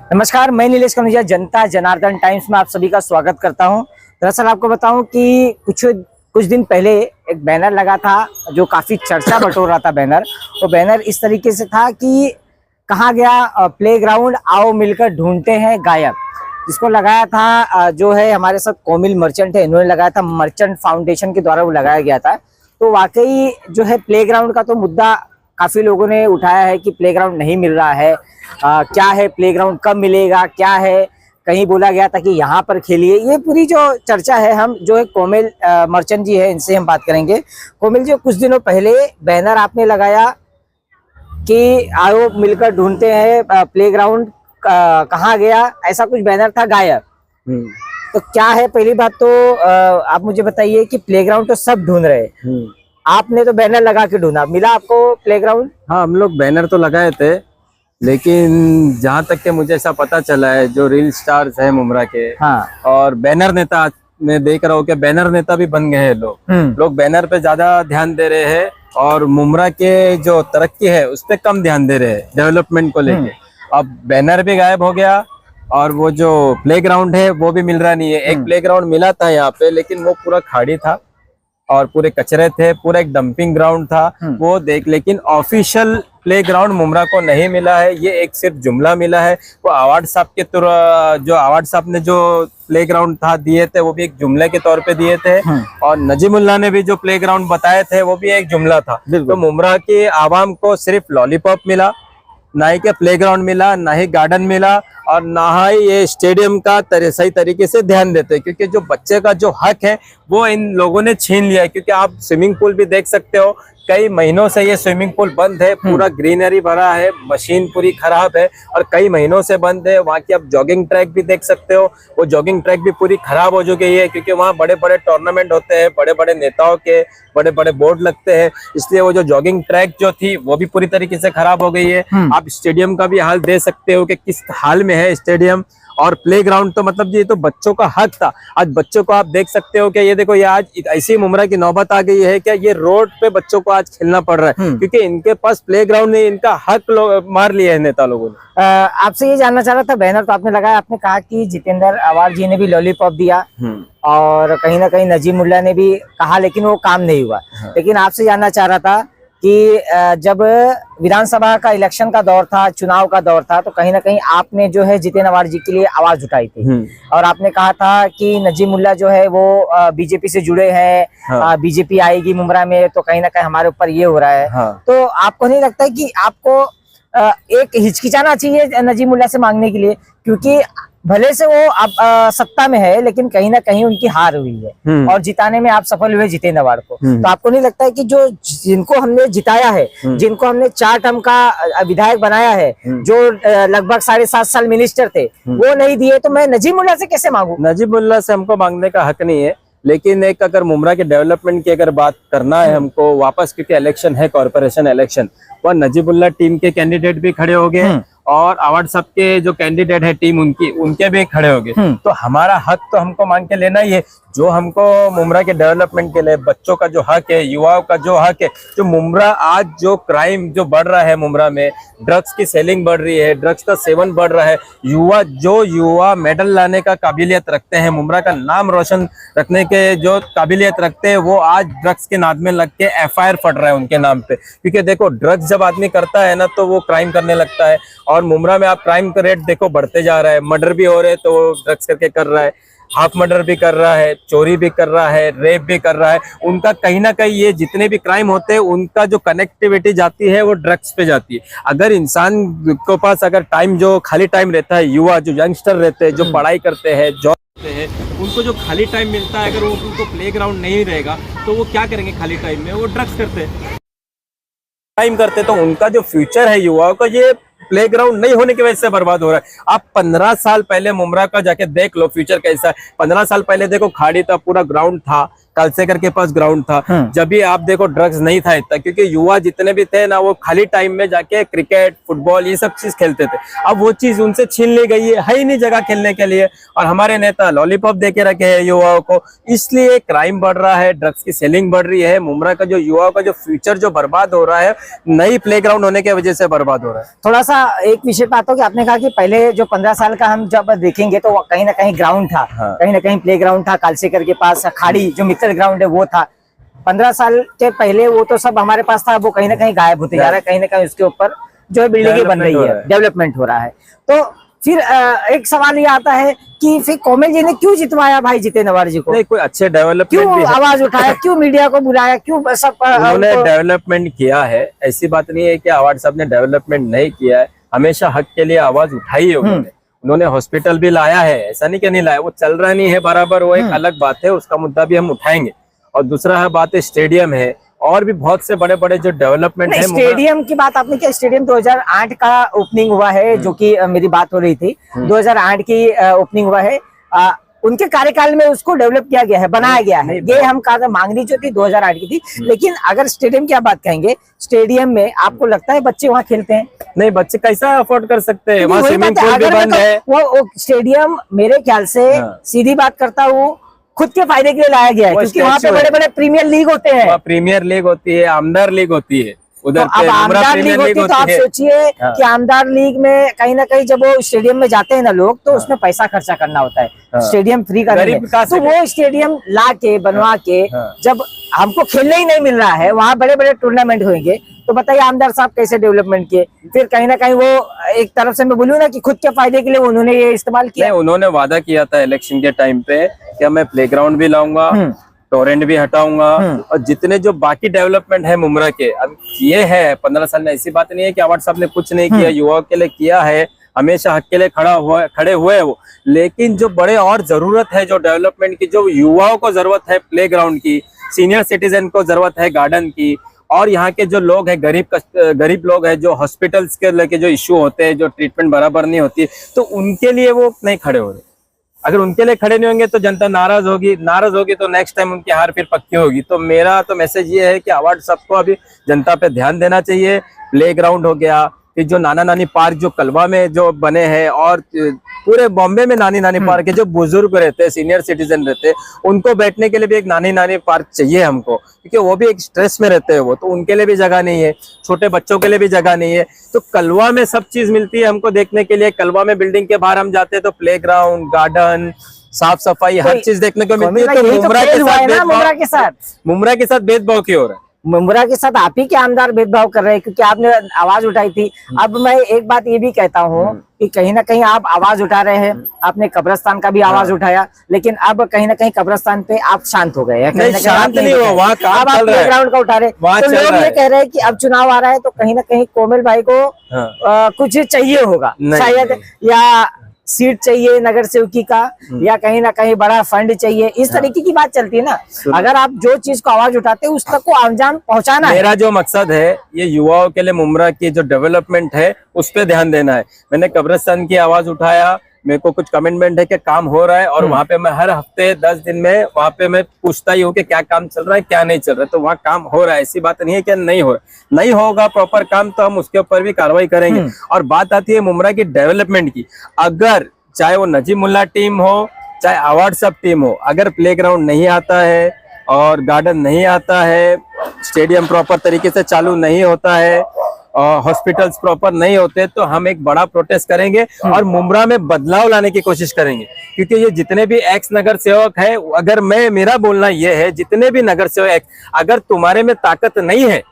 नमस्कार, मैं नीलेश कनुजिया जनता जनार्दन टाइम्स में आप सभी का स्वागत करता हूं। दरअसल आपको बताऊं कि कुछ दिन पहले एक बैनर लगा था जो काफी चर्चा बटोर रहा था। वो बैनर इस तरीके से था कि कहा गया प्लेग्राउंड आओ मिलकर ढूंढते हैं गायब। इसको लगाया था जो है हमारे साथ कोमिल मर्चेंट है, इन्होंने लगाया था, मर्चेंट फाउंडेशन के द्वारा वो लगाया गया था। तो वाकई जो है प्लेग्राउंड का तो मुद्दा काफी लोगों ने उठाया है कि प्लेग्राउंड नहीं मिल रहा है। क्या है प्लेग्राउंड, कब मिलेगा, क्या है, कहीं बोला गया था कि यहाँ पर खेलिए। ये पूरी जो चर्चा है, हम जो है कोमिल मर्चेंट जी है, इनसे हम बात करेंगे। कोमिल जी, कुछ दिनों पहले बैनर आपने लगाया कि आओ मिलकर ढूंढते हैं प्लेग्राउंड, कहाँ गया, ऐसा कुछ बैनर था, गायब। तो क्या है, पहली बात तो आप मुझे बताइए कि प्लेग्राउंड तो सब ढूंढ रहे हैं, आपने तो बैनर लगा के ढूंढा, मिला आपको प्लेग्राउंड? हाँ, हम लोग बैनर तो लगाए थे, लेकिन जहाँ तक के मुझे ऐसा पता चला है, जो रील स्टार्स है मुमरा के, हाँ, और बैनर नेता, मैं देख रहा हूँ कि बैनर नेता भी बन गए हैं लोग बैनर पे ज्यादा ध्यान दे रहे हैं और मुमरा के जो तरक्की है उस पर कम ध्यान दे रहे हैं, डेवलपमेंट को लेके। अब बैनर भी गायब हो गया और वो जो प्लेग्राउंड है वो भी मिल रहा नहीं है। एक प्लेग्राउंड मिला था यहाँ पे, लेकिन वो पूरा खाड़ी था और पूरे कचरे थे, पूरा एक डंपिंग ग्राउंड था वो लेकिन ऑफिशियल प्लेग्राउंड मुमरा को नहीं मिला है। ये एक सिर्फ जुमला मिला है। वो अवार्ड साहब के जो अवार्ड साहब ने जो प्लेग्राउंड था दिए थे, वो भी एक जुमले के तौर पे दिए थे, और नजीमुल्ला ने भी जो प्लेग्राउंड बताए थे वो भी एक जुमला था। तो मुमरा के आवाम को सिर्फ लॉलीपॉप मिला, ना ही के प्लेग्राउंड मिला, ना ही गार्डन मिला, और ना ही ये स्टेडियम का सही तरीके से ध्यान देते, क्योंकि जो बच्चे का जो हक है वो इन लोगों ने छीन लिया है। क्योंकि आप स्विमिंग पूल भी देख सकते हो, कई महीनों से ये स्विमिंग पूल बंद है, पूरा ग्रीनरी भरा है, मशीन पूरी खराब है और कई महीनों से बंद है। वहाँ की आप जॉगिंग ट्रैक भी देख सकते हो, वो जॉगिंग ट्रैक भी पूरी खराब हो चुकी है, क्योंकि वहाँ बड़े बड़े टूर्नामेंट होते हैं, बड़े बड़े नेताओं के बड़े बड़े बोर्ड लगते हैं, इसलिए वो जो जॉगिंग ट्रैक जो थी वो भी पूरी तरीके से खराब हो गई है। आप स्टेडियम का भी हाल देख सकते हो कि किस हाल में है स्टेडियम। और प्लेग्राउंड तो मतलब ये तो बच्चों का हक था। आज बच्चों को आप देख सकते हो कि ये देखो, ये आज ऐसी मुमरा की नौबत आ गई है कि ये रोड पे बच्चों को आज खेलना पड़ रहा है, क्योंकि इनके पास प्लेग्राउंड नहीं, इनका हक मार लिया है नेता लोगों ने। आपसे ये जानना चाह रहा था, बैनर तो आपने लगाया, आपने कहा कि जितेंद्र अवार्ड जी ने भी लॉलीपॉप दिया और कहीं ना कहीं नजीमुल्ला ने भी कहा, लेकिन वो काम नहीं हुआ। लेकिन आपसे जानना चाह रहा था कि जब विधानसभा का इलेक्शन का दौर था, चुनाव का दौर था, तो कहीं ना कहीं आपने जो है जितेंद्र अवार्ड जी के लिए आवाज उठाई थी और आपने कहा था कि नजीमुल्ला जो है वो बीजेपी से जुड़े हैं, बीजेपी आएगी मुमरा में तो कहीं ना कहीं हमारे ऊपर ये हो रहा है। तो आपको नहीं लगता है कि आपको एक हिचकिचाना चाहिए नजीमुल्ला से मांगने के लिए, क्योंकि भले से वो अब सत्ता में है, लेकिन कहीं ना कहीं उनकी हार हुई है और जिताने में आप सफल हुए जितेंद्र अवार्ड को। तो आपको नहीं लगता है कि जो जिनको हमने जिताया है, जिनको हमने 4 टर्म का विधायक बनाया है, जो लगभग 7.5 साल मिनिस्टर थे, वो नहीं दिए, तो मैं नजीमुल्ला से कैसे मांगू? नजीमुल्ला से हमको मांगने का हक नहीं है, लेकिन एक अगर मुमरा के डेवलपमेंट की अगर बात करना है हमको वापस, क्योंकि इलेक्शन है, कॉर्पोरेशन इलेक्शन, वह नजीमुल्ला टीम के कैंडिडेट भी खड़े हो गए और अवार्ड साहब के जो कैंडिडेट है टीम उनके भी खड़े हो गए। तो हमारा हक तो हमको मांग के लेना ही है, जो हमको मुमरा के डेवलपमेंट के लिए, बच्चों का जो हक है, युवाओं का जो हक है। जो मुमरा आज जो क्राइम जो बढ़ रहा है मुमरा में, ड्रग्स की सेलिंग बढ़ रही है, ड्रग्स का सेवन बढ़ रहा है, युवा मेडल लाने का काबिलियत रखते हैं, मुमरा का नाम रोशन रखने के जो काबिलियत रखते हैं, वो आज ड्रग्स के नाद में लग के FIR फट रहा है उनके नाम पे। क्योंकि देखो, ड्रग्स जब आदमी करता है ना तो वो क्राइम करने लगता है, और मुमरा में आप क्राइम का रेट देखो बढ़ते जा रहा है। मर्डर भी हो रहे हैं तो ड्रग्स करके कर रहा है, हाफ मर्डर भी कर रहा है, चोरी भी कर रहा है, रेप भी कर रहा है। उनका कहीं ना कहीं ये जितने भी क्राइम होते हैं उनका जो कनेक्टिविटी जाती है वो ड्रग्स पे जाती है। अगर इंसान के पास अगर टाइम, जो खाली टाइम रहता है, युवा जो यंगस्टर रहते हैं, जो पढ़ाई करते हैं, जॉब करते हैं, उनको जो खाली टाइम मिलता है, अगर वो उनको प्लेग्राउंड नहीं रहेगा तो वो क्या करेंगे खाली टाइम में? वो ड्रग्स करते हैं, टाइम करते। तो उनका जो फ्यूचर है युवाओं का, ये प्लेग्राउंड नहीं होने की वजह से बर्बाद हो रहा है। आप 15 साल पहले मुमरा का जाके देख लो फ्यूचर कैसा है। 15 साल पहले देखो, खाड़ी था, पूरा ग्राउंड था, कालसेकर के पास ग्राउंड था। जब भी आप देखो ड्रग्स नहीं था इतना, क्योंकि युवा जितने भी थे ना वो खाली टाइम में जाके क्रिकेट फुटबॉल ये सब चीज खेलते थे। अब वो चीज उनसे छीन ली गई है ही नहीं जगह खेलने के लिए। और हमारे नेता लॉलीपॉप दे के रखे हैं युवाओं को, इसलिए क्राइम बढ़ रहा है, ड्रग्स की सेलिंग बढ़ रही है। मुमरा का जो युवाओं का जो फ्यूचर जो बर्बाद हो रहा है, नई प्लेग्राउंड होने की वजह से बर्बाद हो रहा है। थोड़ा सा एक विषय पे आता हूँ कि आपने कहा कि पहले जो 15 साल का हम जब देखेंगे तो कहीं ना कहीं ग्राउंड था, कहीं ना कहीं प्ले ग्राउंड था, कालसेकर के पास खाड़ी जो मित्तल ग्राउंड है वो था। 15 साल के पहले वो तो सब हमारे पास था, वो कहीं ना कहीं गायब होते जा रहा है, कहीं ना कहीं उसके ऊपर जो है बिल्डिंगें बन रही है, डेवलपमेंट हो रहा है। तो फिर एक सवाल ये आता है कि फिर कोमल जी ने क्यों जितवाया भाई जितेंद्र नवार जी को? नहीं, कोई अच्छे डेवलपमेंट क्यों आवाज उठाया, क्यों मीडिया को बुलाया, क्यों सब उन्होंने डेवलपमेंट किया है। ऐसी बात नहीं है कि अवार्ड साहब ने डेवलपमेंट नहीं किया है, हमेशा हक के लिए आवाज उठाई है उन्होंने हॉस्पिटल भी लाया है, ऐसा नहीं कि नहीं लाया। वो चल रहा नहीं है बराबर, वो एक अलग बात है, उसका मुद्दा भी हम उठाएंगे। और दूसरा है बात है स्टेडियम है, और भी बहुत से बड़े बड़े जो डेवलपमेंट है। स्टेडियम की बात आपने किया, स्टेडियम 2008 का ओपनिंग हुआ है, जो कि मेरी बात हो रही थी, 2008 की ओपनिंग हुआ है। उनके कार्यकाल में उसको डेवलप किया गया है, बनाया गया है। ये हम कहा मांगनी जो थी 2008 की थी। लेकिन अगर स्टेडियम की आप बात कहेंगे, स्टेडियम में आपको लगता है बच्चे वहाँ खेलते हैं? नहीं, बच्चे कैसा अफोर्ड कर सकते हैं, वहाँ स्विमिंग पूल भी बंद है। वो स्टेडियम मेरे ख्याल से सीधी बात करता हूँ खुद के फायदे के लिए लाया गया है, क्योंकि वहाँ पे बड़े बड़े प्रीमियर लीग होते हैं। प्रीमियर लीग होती है, आमदार लीग होती है उधर। तो अब आमदार लीग होती है, तो आप सोचिए कि आमदार लीग में कहीं ना कहीं जब वो स्टेडियम में जाते हैं ना लोग, तो उसमें पैसा खर्चा करना होता है, स्टेडियम फ्री का नहीं है। तो वो स्टेडियम ला के बनवा के जब हमको खेलने ही नहीं मिल रहा है, वहाँ बड़े बड़े टूर्नामेंट होंगे, तो बताइए आमदार साहब कैसे डेवलपमेंट किए? फिर कहीं ना कहीं वो एक तरफ से मैं बोलूँ ना कि खुद के फायदे के लिए उन्होंने ये इस्तेमाल किया। उन्होंने वादा किया था इलेक्शन के टाइम पे कि मैं प्लेग्राउंड भी लाऊंगा, टोरेंट भी हटाऊंगा, और जितने जो बाकी डेवलपमेंट है मुमरा के अब ये है 15 साल में। ऐसी बात नहीं है कि अवार्ड साहब ने कुछ नहीं किया, युवाओं के लिए किया है, हमेशा हक के लिए खड़े हुए है वो। लेकिन जो बड़े और जरूरत है जो डेवलपमेंट की, जो युवाओं को जरूरत है प्लेग्राउंड की, सीनियर सिटीजन को जरूरत है गार्डन की, और यहाँ के जो लोग हैं गरीब लोग हैं, जो हॉस्पिटल्स के लेके जो इश्यू होते हैं, जो ट्रीटमेंट बराबर नहीं होती, तो उनके लिए वो नहीं खड़े हो रहे। अगर उनके लिए खड़े नहीं होंगे तो जनता नाराज होगी तो नेक्स्ट टाइम उनकी हार फिर पक्की होगी। तो मेरा तो मैसेज ये है कि अवार्ड सबको अभी जनता पे ध्यान देना चाहिए। प्ले ग्राउंड हो गया, फिर जो नाना नानी पार्क जो कलवा में जो बने हैं, और पूरे बॉम्बे में नानी नानी पार्क है, जो बुजुर्ग रहते हैं, सीनियर सिटीजन रहते हैं, उनको बैठने के लिए भी एक नानी नानी पार्क चाहिए हमको, क्योंकि वो भी एक स्ट्रेस में रहते हैं वो, तो उनके लिए भी जगह नहीं है, छोटे बच्चों के लिए भी जगह नहीं है। तो कलवा में सब चीज मिलती है हमको देखने के लिए। कलवा में बिल्डिंग के बाहर हम जाते हैं तो प्ले ग्राउंड, गार्डन, साफ सफाई, हर चीज देखने को मिलती है। तो मुमरा के साथ भेदभाव क्यों हो रहा है? मुमरा के साथ आप ही के आमदार भेदभाव कर रहे हैं, क्योंकि आपने आवाज उठाई थी। अब मैं एक बात ये भी कहता हूँ कि कहीं ना कहीं आप आवाज उठा रहे हैं, आपने कब्रिस्तान का भी आवाज उठाया, लेकिन अब कहीं ना कहीं कब्रिस्तान पे आप शांत हो गए हैं। शांत नहीं हुआ, वहाँ काम चल रहा है, ग्राउंड का उठा रहे, तो लोग ये कह रहे हैं कि अब चुनाव आ रहा है तो कहीं ना कहीं कोमल भाई को कुछ चाहिए होगा शायद, या सीट चाहिए नगर सेवकी का, या कहीं ना कहीं बड़ा फंड चाहिए, इस तरीके की बात चलती है ना। अगर आप जो चीज को आवाज उठाते हैं उस तक को अंजाम पहुंचाना है। मेरा जो मकसद है ये युवाओं के लिए मुमरा की जो डेवलपमेंट है उस पर ध्यान देना है। मैंने कब्रिस्तान की आवाज उठाया, मेरे को कुछ कमिटमेंट है कि काम हो रहा है, और वहाँ पे मैं हर हफ्ते 10 दिन में वहाँ पे मैं पूछता ही हूँ कि क्या काम चल रहा है, क्या नहीं चल रहा है। तो वहाँ काम हो रहा है, ऐसी बात नहीं है कि नहीं हो रहा। नहीं होगा प्रॉपर काम तो हम उसके ऊपर भी कार्रवाई करेंगे। और बात आती है मुमरा की डेवलपमेंट की, अगर चाहे वो नजीमुल्ला टीम हो, चाहे अवार्ड सब टीम हो, अगर प्लेग्राउंड नहीं आता है और गार्डन नहीं आता है, स्टेडियम प्रॉपर तरीके से चालू नहीं होता है, हॉस्पिटल्स प्रॉपर नहीं होते, तो हम एक बड़ा प्रोटेस्ट करेंगे और मुमरा में बदलाव लाने की कोशिश करेंगे। क्योंकि ये जितने भी एक्स नगर सेवक है, अगर मेरा बोलना ये है, जितने भी नगर सेवक, अगर तुम्हारे में ताकत नहीं है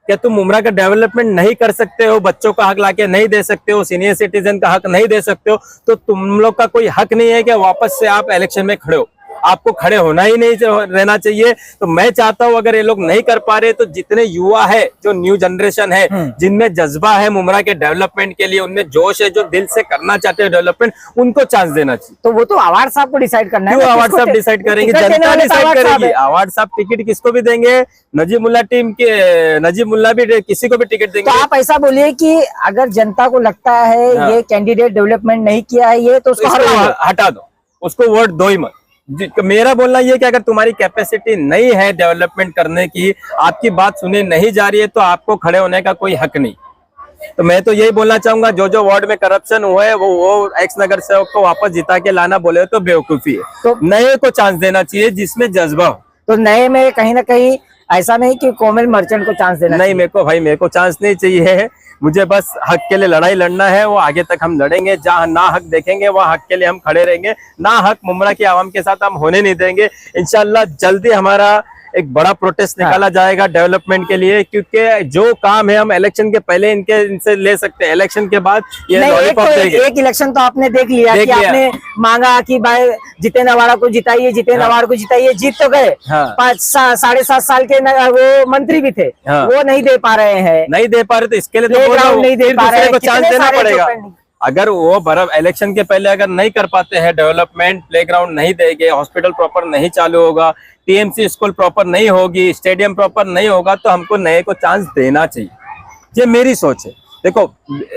क्या तुम मुमरा का डेवलपमेंट नहीं कर सकते हो, बच्चों का हक लाके नहीं दे सकते हो, सीनियर सिटीजन का हक नहीं दे सकते हो, तो तुम लोग का कोई हक नहीं है कि वापस से आप इलेक्शन में खड़े हो। आपको खड़े होना ही नहीं रहना चाहिए। तो मैं चाहता हूं अगर ये लोग नहीं कर पा रहे तो जितने युवा है, जो न्यू जनरेशन है, जिनमें जज्बा है मुमरा के डेवलपमेंट के लिए, उनमें जोश है, जो दिल से करना चाहते हैं डेवलपमेंट, उनको चांस देना चाहिए। तो वो तो अवार्ड साहब को डिसाइड करना है। क्यों अवार्ड साहब डिसाइड करेंगे? जनता डिसाइड करेगी। अवार्ड साहब टिकट किसको भी देंगे, नजीमुल्ला टीम के, नजीमुल्ला भी किसी को भी टिकट देंगे। तो आप ऐसा बोलिए कि अगर जनता को लगता है ये कैंडिडेट डेवलपमेंट नहीं किया है ये, तो उसको हटा दो, उसको वोट दो ही मत। मेरा बोलना ये कि अगर तुम्हारी कैपेसिटी नहीं है डेवलपमेंट करने की, आपकी बात सुनी नहीं जा रही है, तो आपको खड़े होने का कोई हक नहीं। तो मैं तो यही बोलना चाहूंगा, जो वार्ड में करप्शन हुआ है वो एक्स नगर सेवक को वापस जिता के लाना बोले तो बेवकूफी है। तो नए को चांस देना चाहिए जिसमें जज्बा हो। तो नए में कहीं ना कहीं ऐसा नहीं कि कोमल मर्चेंट को चांस देना नहीं, मेरे को चांस नहीं चाहिए। मुझे बस हक के लिए लड़ाई लड़ना है, वो आगे तक हम लड़ेंगे। जहाँ ना हक देखेंगे वहाँ हक के लिए हम खड़े रहेंगे। ना हक मुमरा की आवाम के साथ हम होने नहीं देंगे। इंशाल्लाह जल्दी हमारा एक बड़ा प्रोटेस्ट निकाला जाएगा डेवलपमेंट के लिए, क्योंकि जो काम है हम इलेक्शन के पहले इनसे ले सकते हैं, इलेक्शन के बाद ये लॉलीपॉप देंगे। एक इलेक्शन तो आपने देख लिया कि आपने मांगा कि भाई जितेंद्र अवाड़ा को जिताइए, जितेंद्र अवाड़ा को जिताइए, जीत तो गए। 5-7.5 साल के वो मंत्री भी थे, वो नहीं दे पा रहे हैं, नहीं दे पा रहे, तो इसके लिए तो नहीं दे पा रहे, चांस देना पड़ेगा। अगर वो बर्फ इलेक्शन के पहले अगर नहीं कर पाते हैं डेवलपमेंट, प्लेग्राउंड नहीं देंगे, हॉस्पिटल प्रॉपर नहीं चालू होगा, टीएमसी स्कूल प्रॉपर नहीं होगी, स्टेडियम प्रॉपर नहीं होगा, तो हमको नए को चांस देना चाहिए। ये मेरी सोच है। देखो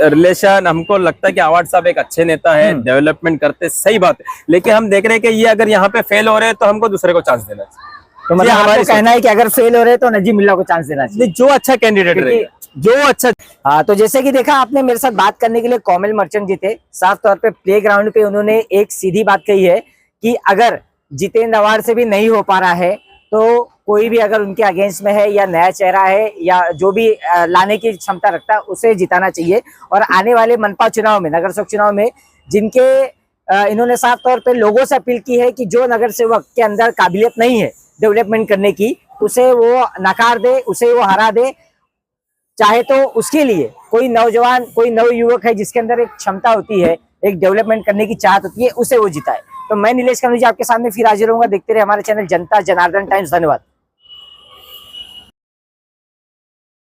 रिलेशन, हमको लगता है कि अवार्ड साहब एक अच्छे नेता है, डेवलपमेंट करते, सही बात है, लेकिन हम देख रहे हैं कि ये अगर यहाँ पे फेल हो रहे हैं तो हमको दूसरे को चांस देना चाहिए। तो मतलब हमारा कहना है कि अगर फेल हो रहे तो नजीब मुल्ला को चांस देना चाहिए, जो अच्छा कैंडिडेट रहे, जो अच्छा। हाँ, तो जैसे कि देखा आपने, मेरे साथ बात करने के लिए कोमल मर्चेंट जी थे। साफ तौर पे प्ले ग्राउंड पे उन्होंने एक सीधी बात कही है कि अगर जितेंद्र अवार्ड से भी नहीं हो पा रहा है तो कोई भी अगर उनके अगेंस्ट में है या नया चेहरा है या जो भी लाने की क्षमता रखता है उसे जिताना चाहिए। और आने वाले मनपा चुनाव में, नगर सेवक चुनाव में, जिनके इन्होंने साफ तौर पे लोगों से अपील की है कि जो नगर सेवक के अंदर काबिलियत नहीं है डेवलपमेंट करने की, उसे वो नकार दे, उसे वो हरा दे। चाहे तो उसके लिए कोई नौजवान, कोई नव युवक है जिसके अंदर एक क्षमता होती है, एक डेवलपमेंट करने की चाहत होती है, उसे वो जिताए। तो मैं नीलेश कनौजिया आपके सामने फिर हाजिर रहूंगा। देखते रहे हमारे चैनल जनता जनार्दन टाइम्स। धन्यवाद।